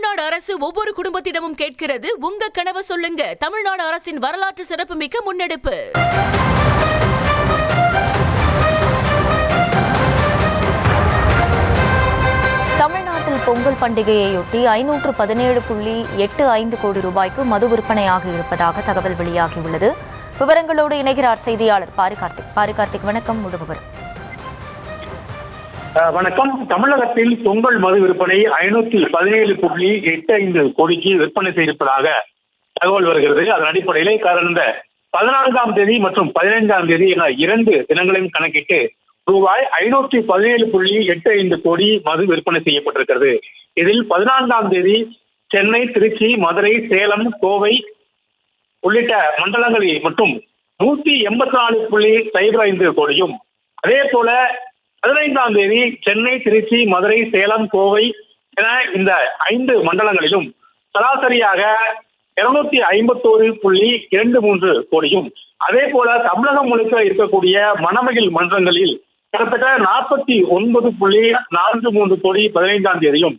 தமிழ்நாடு அரசு ஒவ்வொரு குடும்பத்திடமும் கேட்கிறது, உங்க கனவை சொல்லுங்க. தமிழ்நாடு அரசின் வரலாற்று சிறப்புமிக்க முன்னெடுப்பு. தமிழ்நாட்டில் பொங்கல் பண்டிகையையொட்டி 517.85 கோடி ரூபாய்க்கு மது விற்பனையாக இருப்பதாக தகவல் வெளியாகியுள்ளது. விவரங்களோடு இணைகிறார் செய்தியாளர் பாரிகார்த்திக். வணக்கம். முழுவதும் வணக்கம். தமிழகத்தில் பொங்கல் மது விற்பனை 517.85 கோடிக்கு விற்பனை செய்திருப்பதாக தகவல் வருகிறது. அதன் அடிப்படையிலே கடந்த 14ஆம் தேதி மற்றும் 15ஆம் தேதி என 2 தினங்களையும் கணக்கிட்டு ரூபாய் 517.85 கோடி மது விற்பனை செய்யப்பட்டிருக்கிறது. இதில் 14ஆம் தேதி சென்னை, திருச்சி, மதுரை, சேலம், கோவை உள்ளிட்ட மண்டலங்களில் மட்டும் 184.05 கோடியும், அதே போல 15ஆம் தேதி சென்னை, திருச்சி, மதுரை, சேலம், கோவை என இந்த 5 மண்டலங்களிலும் சராசரியாக 251.23 கோடியும், அதே போல தமிழகம் முழுக்க இருக்கக்கூடிய மணமகிழ் மன்றங்களில் கிட்டத்தட்ட 49.43 கோடி 15ஆம் தேதியும்,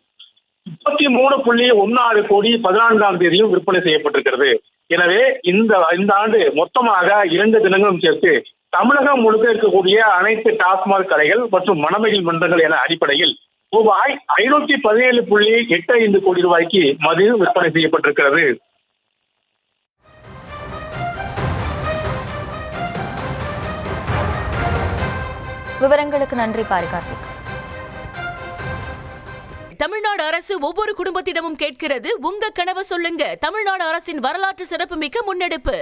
33.16 கோடி 14ஆம் தேதியும் விற்பனை செய்யப்பட்டிருக்கிறது. எனவே இந்த ஆண்டு மொத்தமாக 2 தினங்களும் சேர்த்து தமிழகம் முழுக்க இருக்கக்கூடிய அனைத்து டாஸ்மாக் கடைகள் மற்றும் மணமகிழ் மன்றங்கள் என அடிப்படையில் ரூபாய் 517.85 கோடி ரூபாய்க்கு மது விற்பனை செய்யப்பட்டிருக்கிறது. விவரங்களுக்கு நன்றி பாரிகார்த்திக். தமிழ்நாடு அரசு ஒவ்வொரு குடும்பத்திடமும் கேட்கிறது, உங்க கனவை சொல்லுங்க. தமிழ்நாடு அரசின் வரலாற்று சிறப்புமிக்க முன்னெடுப்பு.